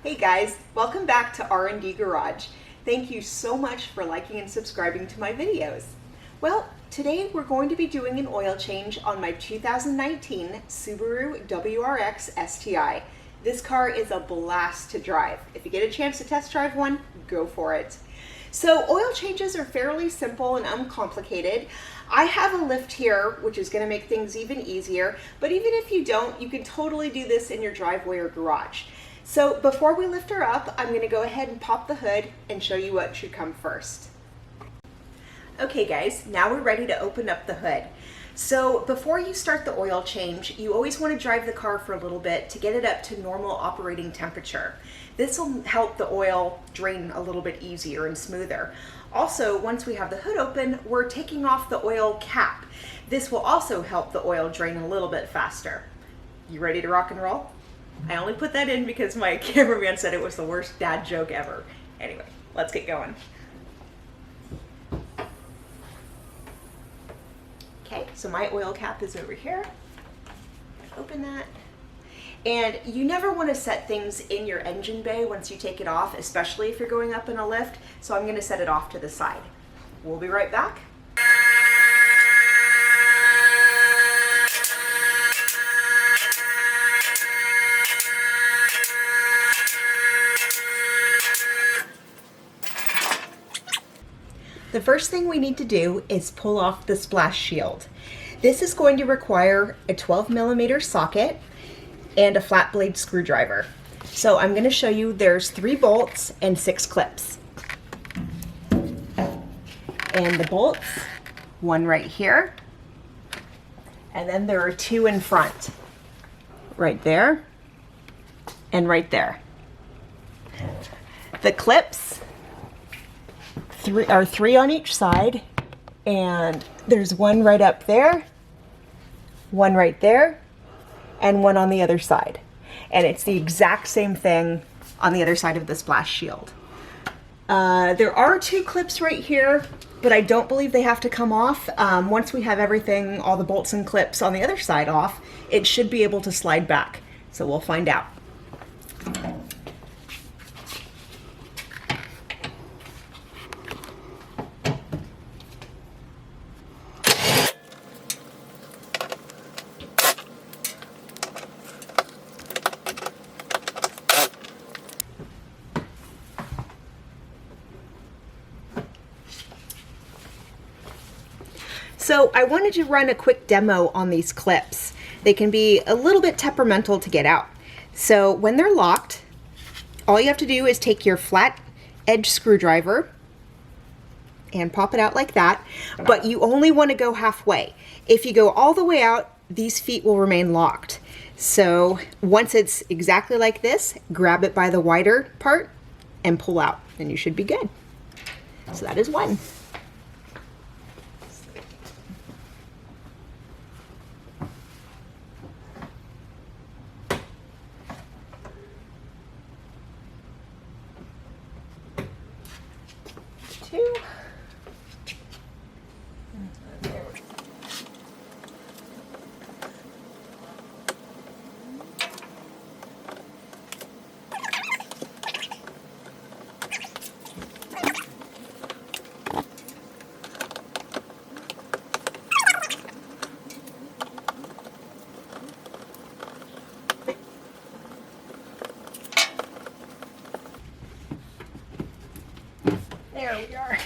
Hey guys, welcome back to R&D Garage. Thank you so much for liking and subscribing to my videos. Well, today we're going to be doing an oil change on my 2019 Subaru WRX STI. This car is a blast to drive. If you get a chance to test drive one, go for it. So oil changes are fairly simple and uncomplicated. I have a lift here, which is going to make things even easier, but even if you don't, you can totally do this in your driveway or garage. So before we lift her up, I'm going to go ahead and pop the hood and show you what should come first. Okay guys, now we're ready to open up the hood. So before you start the oil change, you always want to drive the car for a little bit to get it up to normal operating temperature. This will help the oil drain a little bit easier and smoother. Also, once we have the hood open, we're taking off the oil cap. This will also help the oil drain a little bit faster. You ready to rock and roll? I only put that in because my cameraman said it was the worst dad joke ever. Anyway, let's get going. Okay, so my oil cap is over here. Open that. And you never want to set things in your engine bay once you take it off, especially if you're going up in a lift. So I'm going to set it off to the side. We'll be right back. The first thing we need to do is pull off the splash shield. This is going to require a 12mm socket and a flat blade screwdriver. So I'm going to show you there's 3 bolts and 6 clips. And the bolts, one right here, and then there are 2 in front, right there and right there. The clips are 3 on each side, and there's one right up there, one right there, and one on the other side. And it's the exact same thing on the other side of the splash shield. There are 2 clips right here, but I don't believe they have to come off. Once we have everything, all the bolts and clips on the other side off, it should be able to slide back. So we'll find out. So I wanted to run a quick demo on these clips. They can be a little bit temperamental to get out. So when they're locked, all you have to do is take your flat edge screwdriver and pop it out like that, but you only want to go halfway. If you go all the way out, these feet will remain locked. So once it's exactly like this, grab it by the wider part and pull out, and you should be good. So that is one. Two. There we are.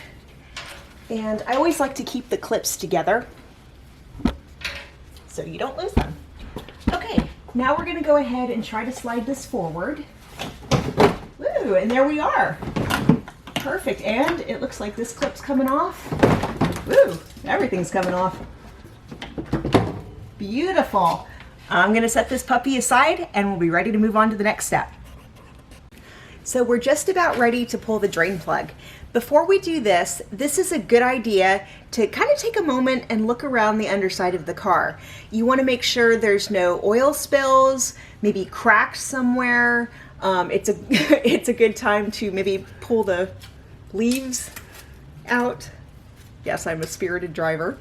And I always like to keep the clips together so you don't lose them. Okay, now we're going to go ahead and try to slide this forward. Woo, and there we are. Perfect, and it looks like this clip's coming off. Woo, everything's coming off. Beautiful. I'm going to set this puppy aside and we'll be ready to move on to the next step. So we're just about ready to pull the drain plug. Before we do this, this is a good idea to kind of take a moment and look around the underside of the car. You want to make sure there's no oil spills, maybe cracks somewhere. It's a good time to maybe pull the leaves out. Yes, I'm a spirited driver.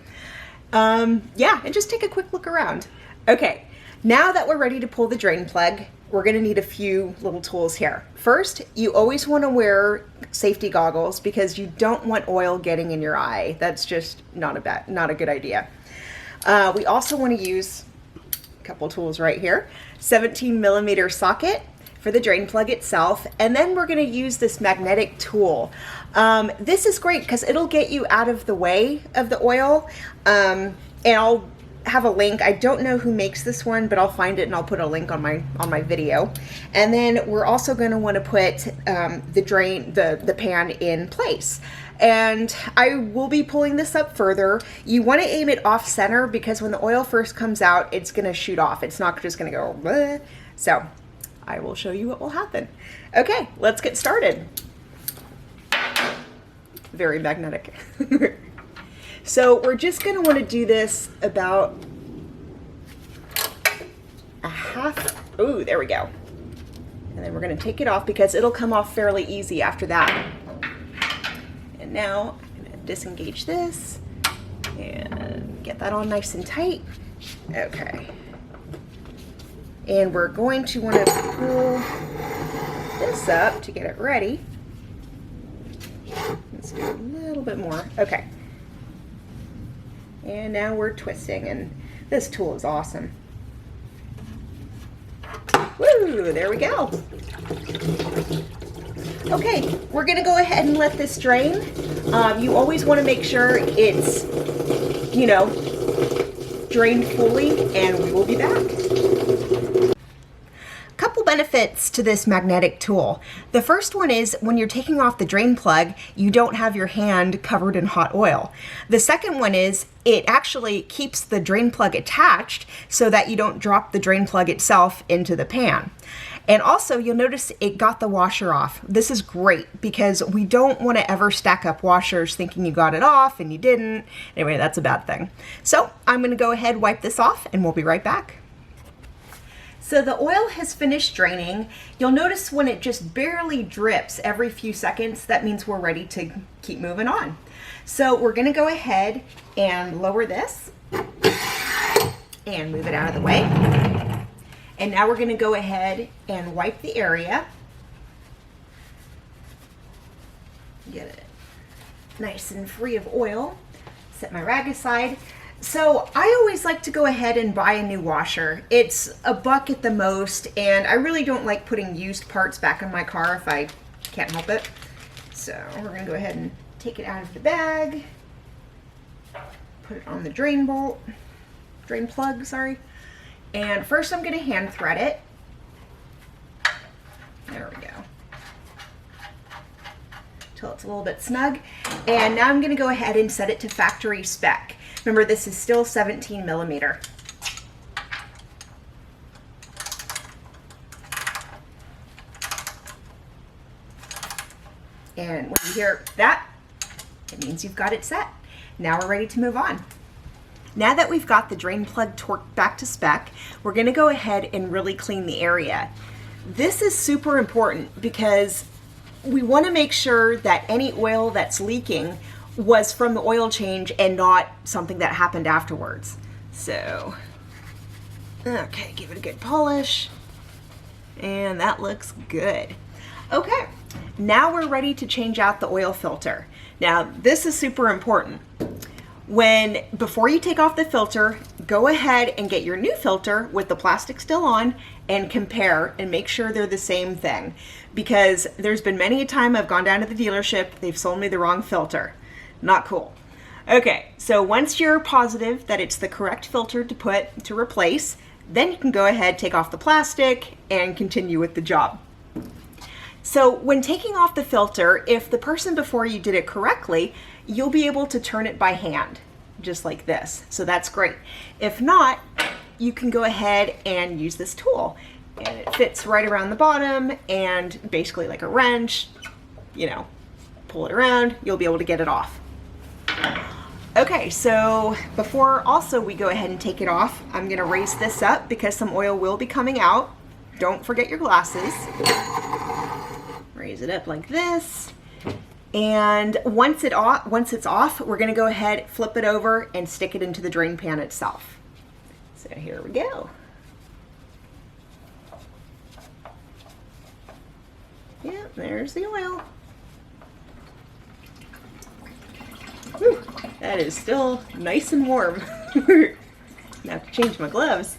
Yeah, and just take a quick look around. Okay, now that we're ready to pull the drain plug, we're gonna need a few little tools here. First, you always wanna wear safety goggles because you don't want oil getting in your eye. That's just not a good idea. We also wanna use a couple tools right here. 17mm socket for the drain plug itself, and then we're gonna use this magnetic tool. This is great because it'll get you out of the way of the oil, and I'll have a link. I don't know who makes this one, but I'll find it and I'll put a link on my video. And then we're also going to want to put the pan in place. And I will be pulling this up further. You want to aim it off center because when the oil first comes out, it's going to shoot off. It's not just going to go bleh. So I will show you what will happen. Okay, let's get started. Very magnetic. So we're just going to want to do this about a half. Ooh, there we go. And then we're going to take it off because it'll come off fairly easy after that. And now I'm going to disengage this and get that on nice and tight. Okay. And we're going to want to pull this up to get it ready. Let's do a little bit more. Okay. And now we're twisting, and this tool is awesome. Woo, there we go. Okay, we're gonna go ahead and let this drain. You always wanna make sure it's, drained fully, and we will be back. Couple benefits to this magnetic tool. The first one is when you're taking off the drain plug, you don't have your hand covered in hot oil. The second one is it actually keeps the drain plug attached so that you don't drop the drain plug itself into the pan. And also you'll notice it got the washer off. This is great because we don't want to ever stack up washers thinking you got it off and you didn't. Anyway, that's a bad thing. So I'm going to go ahead, wipe this off, and we'll be right back. So the oil has finished draining. You'll notice when it just barely drips every few seconds, that means we're ready to keep moving on. So we're gonna go ahead and lower this and move it out of the way. And now we're gonna go ahead and wipe the area. Get it nice and free of oil. Set my rag aside. So I always like to go ahead and buy a new washer. It's $1 at the most, and I really don't like putting used parts back in my car if I can't help it. So we're gonna go ahead and take it out of the bag, put it on the drain plug, sorry. And first I'm gonna hand thread it. There we go. Till it's a little bit snug. And now I'm gonna go ahead and set it to factory spec. Remember, this is still 17mm. And when you hear that, it means you've got it set. Now we're ready to move on. Now that we've got the drain plug torqued back to spec, we're gonna go ahead and really clean the area. This is super important because we wanna make sure that any oil that's leaking was from the oil change and not something that happened afterwards. So, okay, give it a good polish. And that looks good. Okay, now we're ready to change out the oil filter. Now, this is super important. Before you take off the filter, go ahead and get your new filter with the plastic still on and compare and make sure they're the same thing. Because there's been many a time I've gone down to the dealership, they've sold me the wrong filter. Not cool. Okay, so once you're positive that it's the correct filter to replace, then you can go ahead, take off the plastic, and continue with the job. So when taking off the filter, if the person before you did it correctly, you'll be able to turn it by hand, just like this. So that's great. If not, you can go ahead and use this tool. And it fits right around the bottom, and basically like a wrench, pull it around, you'll be able to get it off. Okay, so before also we go ahead and take it off, I'm gonna raise this up because some oil will be coming out. Don't forget your glasses. Raise it up like this. And once it's off, we're gonna go ahead, flip it over, and stick it into the drain pan itself. So here we go. there's the oil. Whew, that is still nice and warm. I have to change my gloves.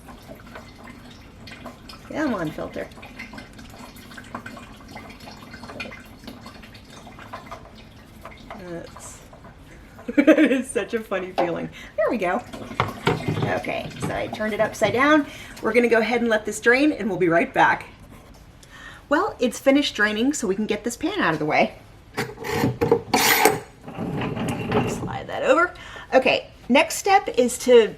Come on, filter. That is such a funny feeling. There we go. Okay, so I turned it upside down. We're gonna go ahead and let this drain and we'll be right back. Well, it's finished draining, so we can get this pan out of the way. Slide that over. Okay, next step is to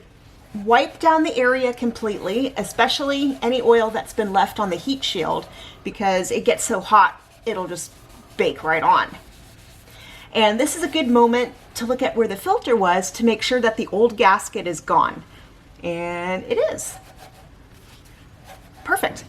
wipe down the area completely, especially any oil that's been left on the heat shield, because it gets so hot, it'll just bake right on. And this is a good moment to look at where the filter was to make sure that the old gasket is gone. And it is. Perfect.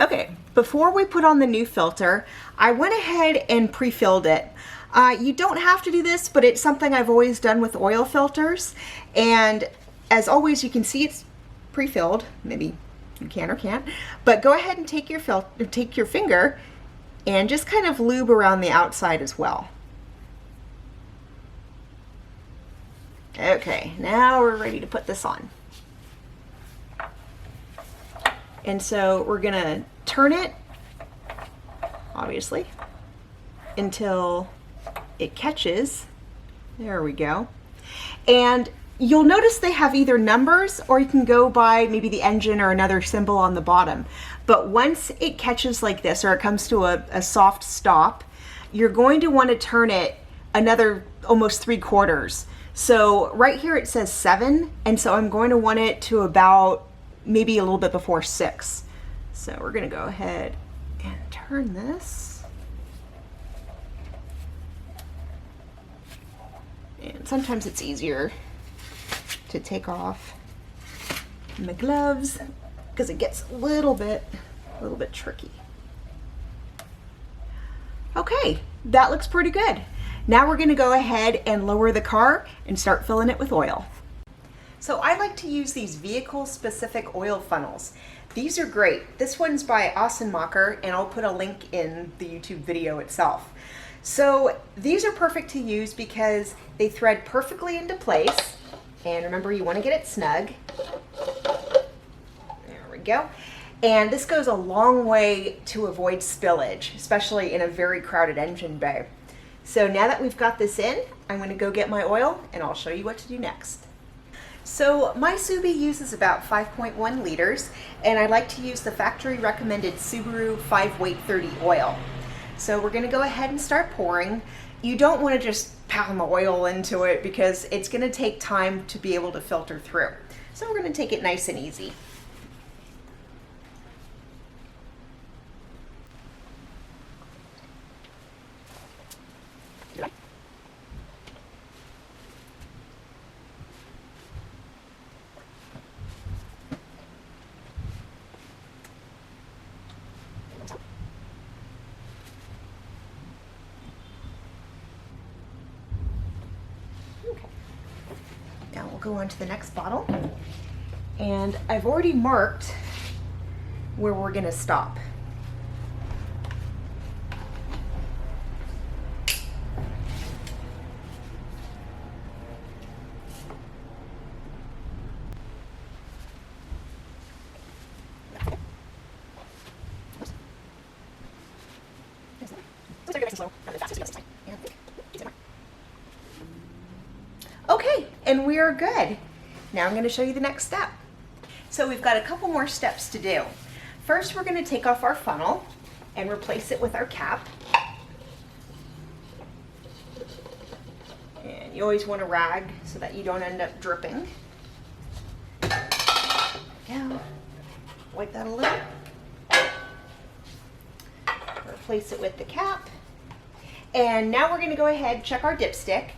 Okay, before we put on the new filter, I went ahead and pre-filled it. You don't have to do this, but it's something I've always done with oil filters. And as always, you can see it's pre-filled. Maybe you can or can't. But go ahead and take your finger and just kind of lube around the outside as well. Okay, now we're ready to put this on. And so we're gonna turn it, obviously, until it catches. There we go. And you'll notice they have either numbers, or you can go by maybe the engine or another symbol on the bottom. But once it catches like this, or it comes to a soft stop, you're going to want to turn it another almost 3/4. So right here it says 7, and so I'm going to want it to about maybe a little bit before 6. So we're going to go ahead and turn this. And sometimes it's easier to take off my gloves because it gets a little bit tricky. Okay, that looks pretty good. Now we're going to go ahead and lower the car and start filling it with oil. So I like to use these vehicle-specific oil funnels. These are great. This one's by Ossenmacher, and I'll put a link in the YouTube video itself. So these are perfect to use because they thread perfectly into place. And remember, you want to get it snug. There we go. And this goes a long way to avoid spillage, especially in a very crowded engine bay. So now that we've got this in, I'm going to go get my oil and I'll show you what to do next. So my Subi uses about 5.1 liters, and I like to use the factory recommended Subaru 5 weight 30 oil. So we're going to go ahead and start pouring. You don't want to just pound the oil into it because it's going to take time to be able to filter through. So we're going to take it nice and easy. Now we'll go on to the next bottle, and I've already marked where we're going to stop. Okay, and we are good. Now I'm going to show you the next step. So we've got a couple more steps to do. First, we're going to take off our funnel and replace it with our cap. And you always want a rag so that you don't end up dripping. Yeah, wipe that a little. Replace it with the cap. And now we're going to go ahead and check our dipstick.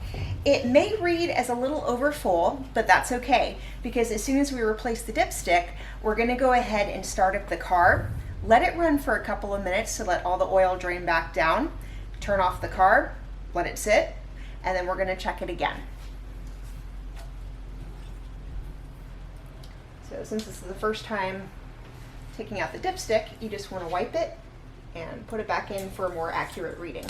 It may read as a little over full, but that's okay, because as soon as we replace the dipstick, we're going to go ahead and start up the car, let it run for a couple of minutes to let all the oil drain back down, turn off the car, let it sit, and then we're going to check it again. So since this is the first time taking out the dipstick, you just want to wipe it and put it back in for a more accurate reading.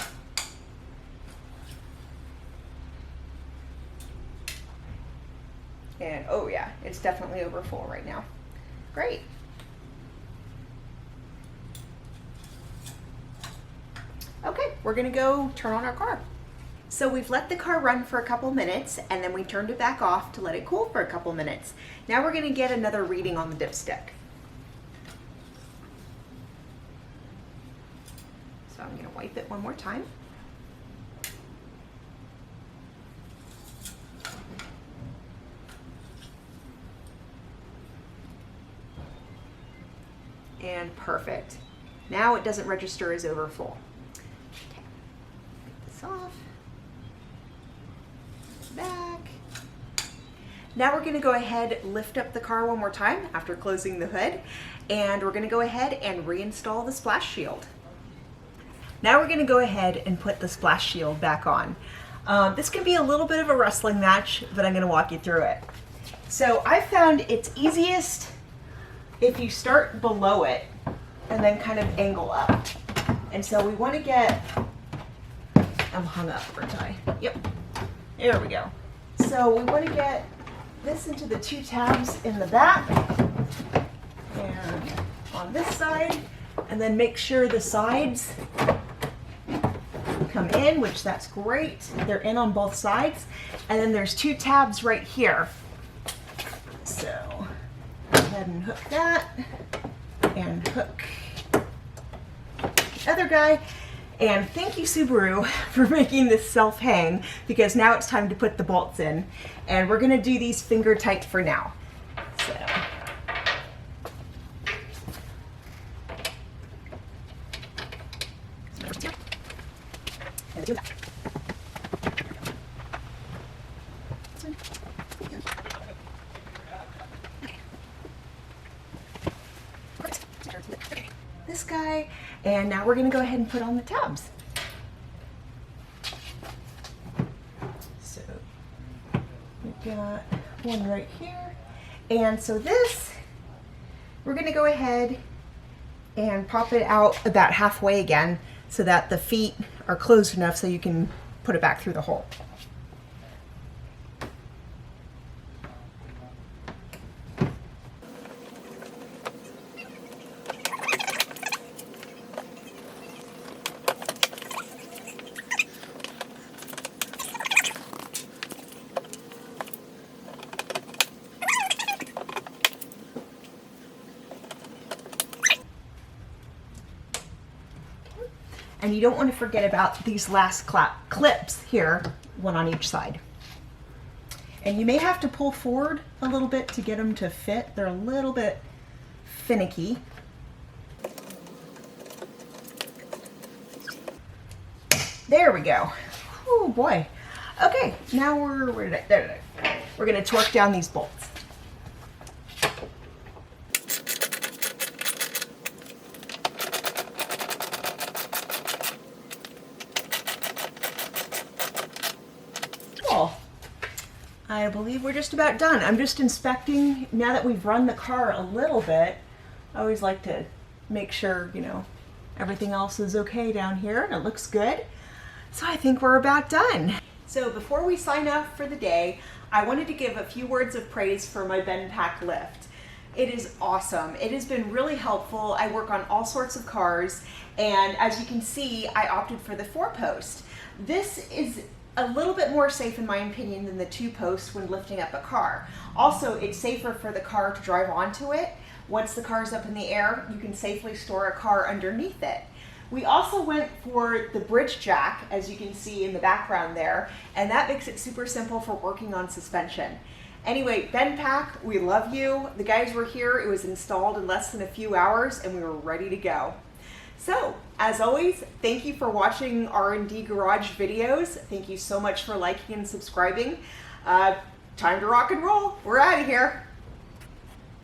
And oh yeah, it's definitely over full right now. Great. Okay, we're gonna go turn on our car. So we've let the car run for a couple minutes, and then we turned it back off to let it cool for a couple minutes. Now we're gonna get another reading on the dipstick. So I'm gonna wipe it one more time. And perfect. Now it doesn't register as over full. Okay. Get this off. Back. Now we're going to go ahead, lift up the car one more time after closing the hood, and we're going to go ahead and reinstall the splash shield. Now we're going to go ahead and put the splash shield back on. This can be a little bit of a wrestling match, but I'm going to walk you through it. So I found it's easiest if you start below it and then kind of angle up. And so we want to get, I'm hung up, aren't I? Yep, there we go. So we want to get this into the two tabs in the back and on this side, and then make sure the sides come in, which that's great. They're in on both sides. And then there's two tabs right here. So go ahead and hook that and hook the other guy. And thank you, Subaru, for making this self-hang, because now it's time to put the bolts in. And we're gonna do these finger tight for now. So. This guy, and now we're going to go ahead and put on the tabs. So we've got one right here, and so this, we're going to go ahead and pop it out about halfway again so that the feet are closed enough so you can put it back through the hole. And you don't want to forget about these last clips here, one on each side. And you may have to pull forward a little bit to get them to fit. They're a little bit finicky. There we go. Oh boy. Okay, now we're going to torque down these bolts. I believe we're just about done. I'm just inspecting now that we've run the car a little bit. I always like to make sure, you know, everything else is okay down here and it looks good. So I think we're about done. So before we sign off for the day, I wanted to give a few words of praise for my bend pack lift. It is awesome. It has been really helpful. I work on all sorts of cars, and as you can see, I opted for the 4-post. This is a little bit more safe in my opinion than the 2-post when lifting up a car. Also, it's safer for the car to drive onto it. Once the car is up in the air, you can safely store a car underneath it. We also went for the bridge jack, as you can see in the background there, and that makes it super simple for working on suspension. Anyway, bend pack, we love you. The guys were here, it was installed in less than a few hours, and we were ready to go. So, as always, thank you for watching R&D Garage videos. Thank you so much for liking and subscribing. Time to rock and roll. We're out of here.